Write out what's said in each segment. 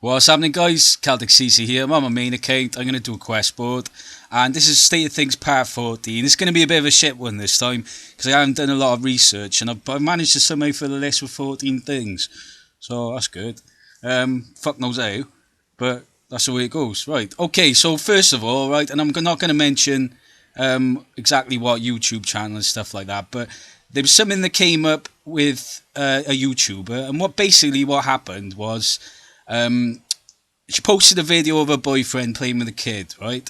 What's happening, guys? Celtic CC here. I'm on my main account. I'm going to do a quest board. And this is State of Things Part 14. It's going to be a bit of a shit one this time, because I haven't done a lot of research, and I've managed to somehow fill a list with 14 things. So that's good. Fuck knows how, but that's the way it goes. Right, okay, so first of all, right, and I'm not going to mention exactly what YouTube channel and stuff like that, but there was something that came up with a YouTuber, and what happened was she posted a video of her boyfriend playing with a kid, right?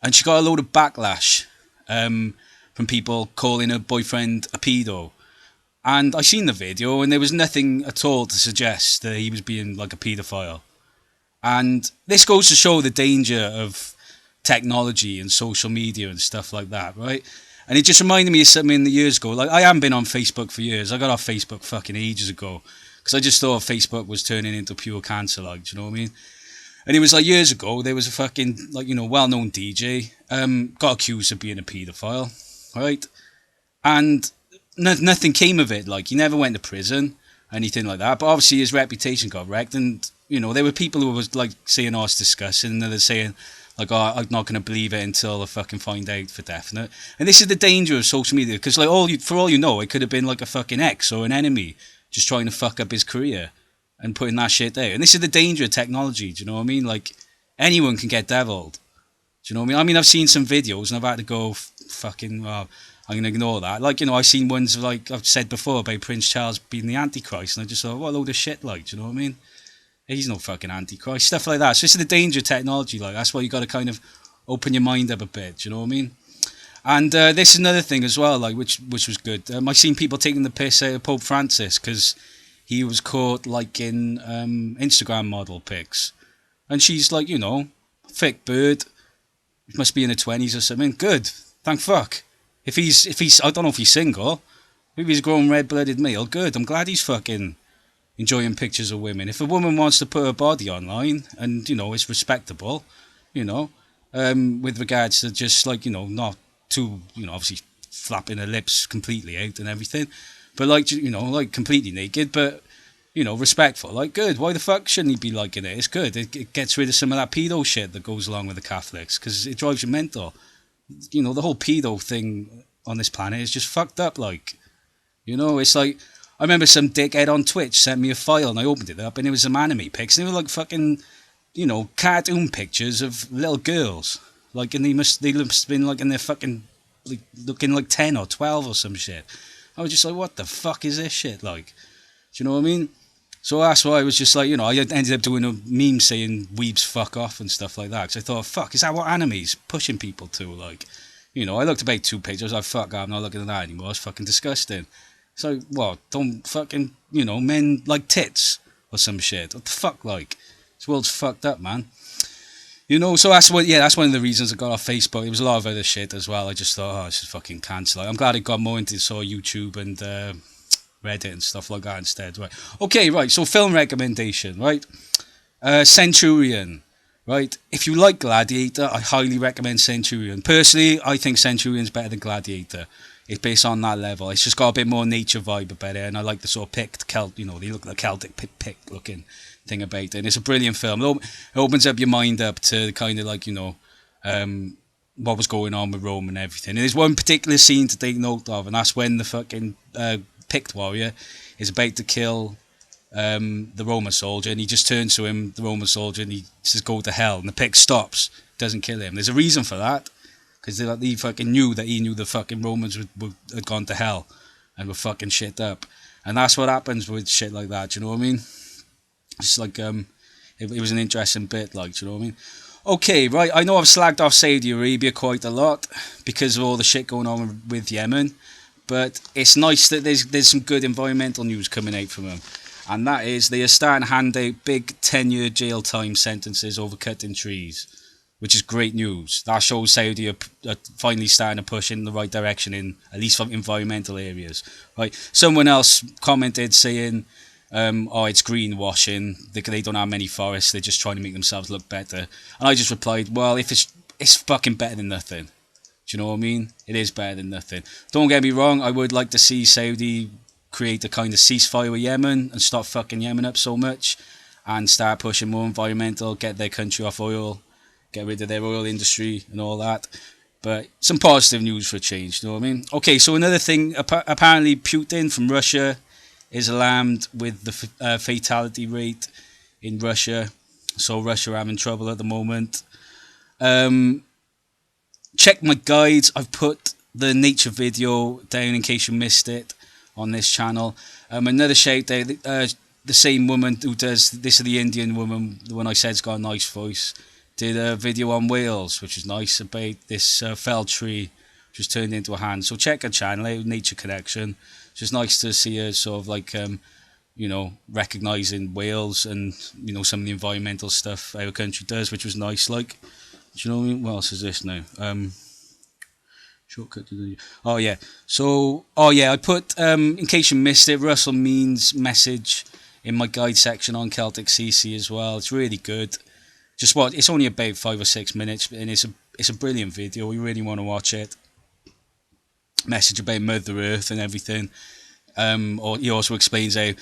And she got a load of backlash from people calling her boyfriend a pedo. And I seen the video, and there was nothing at all to suggest that he was being like a paedophile. And this goes to show the danger of technology and social media and stuff like that, right? And it just reminded me of something the years ago. Like, I haven't been on Facebook for years. I got off Facebook fucking ages ago, because I just thought Facebook was turning into pure cancer, like, do you know what I mean? And it was like years ago, there was a fucking, like, you know, well-known DJ, got accused of being a paedophile, right? And nothing came of it, like, he never went to prison, anything like that, but obviously his reputation got wrecked, and, you know, there were people who was, like, saying, oh, it's disgusting, and they're saying, like, oh, I'm not going to believe it until I fucking find out for definite. And this is the danger of social media, because, like, for all you know, it could have been, like, a fucking ex or an enemy just trying to fuck up his career and putting that shit there. And this is the danger of technology, do you know what I mean? Like, anyone can get deviled. Do you know what I mean? I mean, I've seen some videos and I've had to go, fucking, well, I'm going to ignore that. Like, you know, I've seen ones, like I've said before, about Prince Charles being the Antichrist, and I just thought, what a load of shit, like, do you know what I mean? He's no fucking Antichrist, stuff like that. So this is the danger of technology, like, that's why you got to kind of open your mind up a bit, do you know what I mean? And this is another thing as well, like, which was good. I've seen people taking the piss out of Pope Francis, because he was caught, like, in Instagram model pics. And she's like, you know, thick bird, must be in her 20s or something. Good, thank fuck. If he's, I don't know if he's single, maybe he's a grown red-blooded male, good. I'm glad he's fucking enjoying pictures of women. If a woman wants to put her body online, and, you know, it's respectable, you know, with regards to just, like, you know, not too, you know, obviously flapping her lips completely out and everything, but, like, you know, like, completely naked, but, you know, respectful, like, good. Why the fuck shouldn't he be liking it? It's good. It gets rid of some of that pedo shit that goes along with the Catholics, because it drives you mental. You know, the whole pedo thing on this planet is just fucked up, like, you know, it's like, I remember some dickhead on Twitch sent me a file, and I opened it up, and it was some anime pics, and they were like fucking, you know, cartoon pictures of little girls, like, and they must have been, like, in their fucking, like, looking like 10 or 12 or some shit. I was just like, what the fuck is this shit, like, do you know what I mean? So that's why I was just like, you know, I ended up doing a meme saying weebs fuck off and stuff like that, because I thought, fuck, is that what anime's pushing people to, like, you know, I looked about 2 pages, I was like, fuck, I'm not looking at that anymore, it's fucking disgusting. So, what, don't fucking, you know, men like tits or some shit, what the fuck, like, this world's fucked up, man. You know, so that's one of the reasons I got off Facebook. There was a lot of other shit as well. I just thought, oh, this is fucking cancel. I'm glad I got more into YouTube and Reddit and stuff like that instead. Right. Okay, right. So film recommendation, right? Centurion, right? If you like Gladiator, I highly recommend Centurion. Personally, I think Centurion's better than Gladiator. It's based on that level. It's just got a bit more nature vibe about it, and I like the sort of Pict Celt, you know, they look like Celtic Pict looking thing about it. And it's a brilliant film. It opens up your mind up to kind of, like, you know, what was going on with Rome and everything. And there's one particular scene to take note of, and that's when the fucking Pict warrior is about to kill the Roman soldier, and he just turns to him, the Roman soldier, and he says, go to hell, and the Pict stops, doesn't kill him. There's a reason for that, because he fucking knew that he knew the fucking Romans had gone to hell and were fucking shit up. And that's what happens with shit like that, do you know what I mean? It's like, it was an interesting bit, like, do you know what I mean? Okay, right, I know I've slagged off Saudi Arabia quite a lot because of all the shit going on with Yemen, but it's nice that there's some good environmental news coming out from them. And that is, they are starting to hand out big 10-year jail time sentences over cutting trees, which is great news. That shows Saudi are finally starting to push in the right direction in at least from environmental areas. Right? Someone else commented saying, oh, it's greenwashing. They don't have many forests. They're just trying to make themselves look better. And I just replied, well, if it's fucking better than nothing. Do you know what I mean? It is better than nothing. Don't get me wrong. I would like to see Saudi create a kind of ceasefire with Yemen and stop fucking Yemen up so much. and start pushing more environmental, get their country off oil, get rid of their oil industry and all that. But some positive news for a change, you know what I mean? Okay, so another thing, apparently Putin from Russia is alarmed with the fatality rate in Russia. So Russia are having trouble at the moment. Um, Check my guides. I've put the nature video down in case you missed it on this channel. Another shout out, the same woman who does this is the Indian woman, the one I said's got a nice voice, did a video on Wales, which is nice, about this fell tree which was turned into a hand. So check her channel out, Nature Connection. It's just nice to see her sort of like recognising Wales and some of the environmental stuff our country does, which was nice. Like, do you know what I mean? What else is this now? Shortcut to the... Oh yeah. So, I put, in case you missed it, Russell Means' message in my guide section on Celtic CC as well. It's really good. Just what, it's only about 5 or 6 minutes, and it's a brilliant video. You really want to watch it. Message about Mother Earth and everything. Or he also explains how,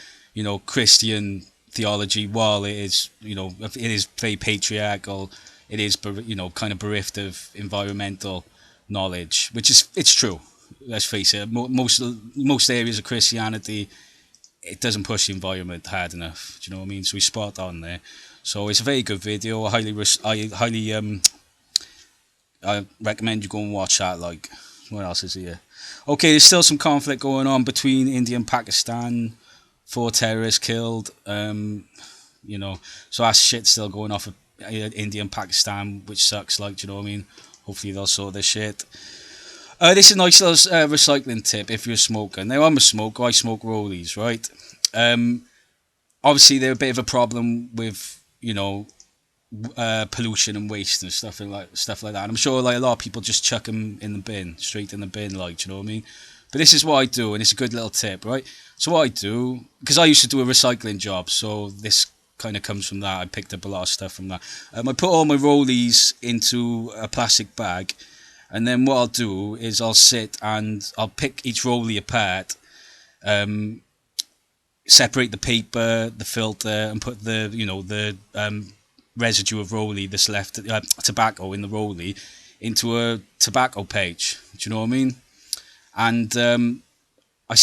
Christian theology, while it is, it is very patriarchal, it is, kind of bereft of environmental knowledge, which is, it's true. Let's face it. Most areas of Christianity, it doesn't push the environment hard enough. Do you know what I mean? So he's spot on there. So it's a very good video. I recommend you go and watch that. Like, what else is here? Okay, there's still some conflict going on between India and Pakistan. 4 terrorists killed. So that shit's still going off of India and Pakistan, which sucks. Like, do you know what I mean? Hopefully they'll sort their shit. This is a nice little recycling tip if you're a smoker. Now, I'm a smoker. I smoke rollies, right? Obviously, they're a bit of a problem with, pollution and waste and stuff like that. I'm sure like a lot of people just chuck them in the bin, straight in the bin, like, do you know what I mean? But this is what I do, and it's a good little tip, right? So what I do, because I used to do a recycling job, so this kind of comes from that. I picked up a lot of stuff from that. I put all my rollies into a plastic bag, and then what I'll do is I'll sit and I'll pick each rollie apart, separate the paper, the filter, and put the residue of rollie that's left, tobacco in the rollie, into a tobacco pouch. Do you know what I mean? And I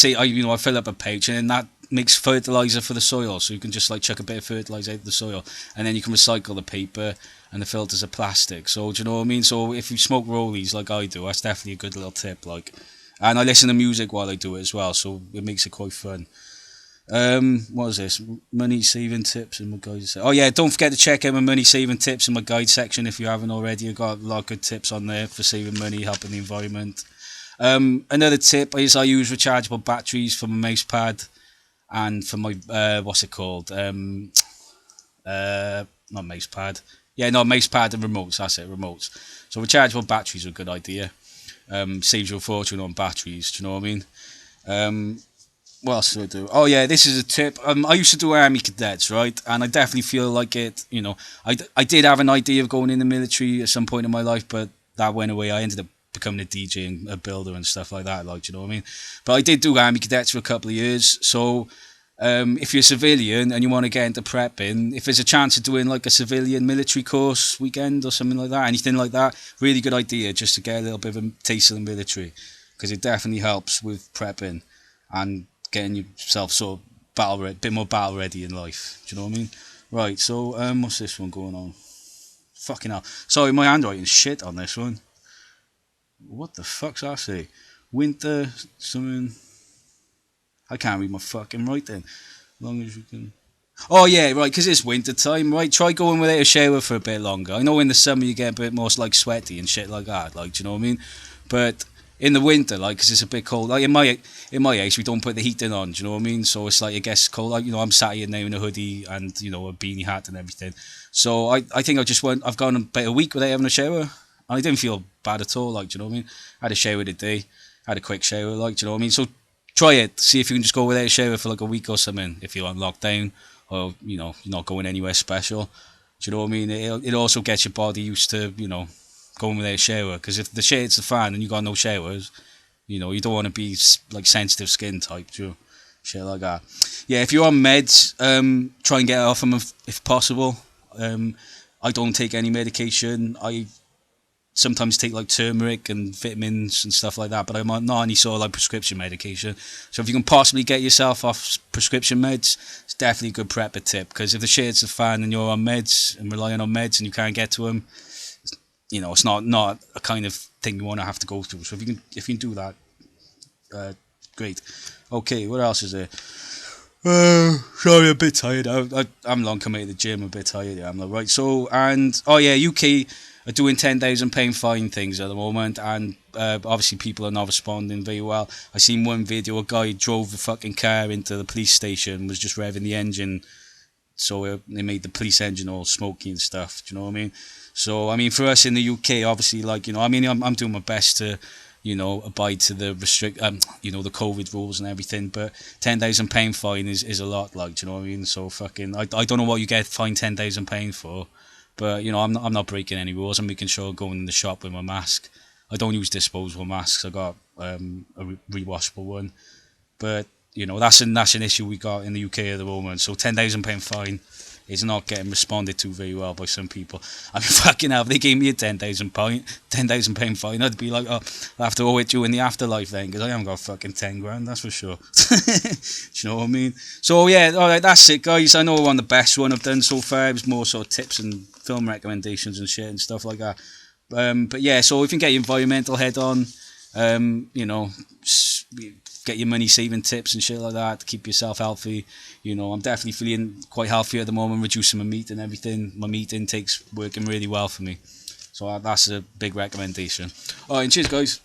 fill up a pouch, and then that makes fertilizer for the soil. So you can just like chuck a bit of fertilizer out the soil, and then you can recycle the paper and the filters of plastic. So do you know what I mean? So if you smoke rollies like I do, that's definitely a good little tip. Like, and I listen to music while I do it as well, so it makes it quite fun. What is this? Money saving tips in my guide. Oh yeah, don't forget to check out my money saving tips in my guide section if you haven't already. I've got a lot of good tips on there for saving money, helping the environment. Another tip is I use rechargeable batteries for my mouse pad and for my what's it called? Not mouse pad. Yeah, no, mouse pad and remotes. That's it, remotes. So rechargeable batteries are a good idea. Saves you a fortune on batteries. Do you know what I mean? What else do I do? Oh yeah, this is a tip. I used to do army cadets, right? And I definitely feel like it. I did have an idea of going in the military at some point in my life, but that went away. I ended up becoming a DJ and a builder and stuff like that. Like, do you know what I mean? But I did do army cadets for a couple of years. So if you're a civilian and you want to get into prepping, if there's a chance of doing like a civilian military course weekend or something like that, anything like that, really good idea just to get a little bit of a taste of the military, because it definitely helps with prepping and getting yourself sort of a bit more battle ready in life. Do you know what I mean? Right, so what's this one going on? Fucking hell. Sorry, my handwriting's shit on this one. What the fuck's that say? Winter, something... I can't read my fucking writing. As long as you can... Oh yeah, right, because it's winter time, right? Try going without a shower for a bit longer. I know in the summer you get a bit more like sweaty and shit like that, like, do you know what I mean? But in the winter, like, because it's a bit cold, like in my house we don't put the heating on, do you know what I mean? So it's like, it gets cold, like, I'm sat here now in a hoodie and a beanie hat and everything. So I think I've gone about a week without having a shower, and I didn't feel bad at all, like, do you know what I mean? I had a shower today, had a quick shower, like, do you know what I mean? So try it, see if you can just go without a shower for like a week or something if you're on lockdown, or you're not going anywhere special. Do you know what I mean? It also gets your body used to going without a shower, because if the shit's the fan and you got no showers, you don't want to be like sensitive skin type, do you? shit like that. Yeah, if you're on meds, try and get off them if possible. I don't take any medication. I sometimes take like turmeric and vitamins and stuff like that, but I'm not any sort of like prescription medication. So if you can possibly get yourself off prescription meds, it's definitely a good prepper tip, because if the shit's a fan and you're on meds and relying on meds and you can't get to them, it's not a kind of thing you want to have to go through. So if you can do that, great. Okay, what else is there? Sorry, I'm a bit tired. I'm long coming to the gym, a bit tired. Yeah, I'm like, right. So, and oh yeah, UK are doing £10,000 fine things at the moment, and obviously people are not responding very well. I seen one video, a guy drove the fucking car into the police station, was just revving the engine, so they made the police engine all smoky and stuff. Do you know what I mean? So I mean, for us in the UK, obviously, like, I mean, I'm doing my best to, abide to the the COVID rules and everything. But £10,000 fine is a lot, like, do you know what I mean? So fucking, I don't know what you get fined £10,000 for, but I'm not breaking any rules. I'm making sure I'm going in the shop with my mask. I don't use disposable masks. I got a rewashable one, but that's an issue we got in the UK at the moment. So £10,000 fine is not getting responded to very well by some people. I mean, fucking hell, if they gave me a £10,000 fine, I'd be like, oh, I'll have to owe it to you in the afterlife then, because I haven't got fucking 10 grand, that's for sure. Do you know what I mean? So yeah, alright, that's it, guys. I know we're on the best one I've done so far. It was more sort of tips and film recommendations and shit and stuff like that. But yeah, so if you can get your environmental head on, get your money saving tips and shit like that to keep yourself healthy. I'm definitely feeling quite healthy at the moment, reducing my meat and everything. My meat intake's working really well for me, so that's a big recommendation. Alright, cheers guys.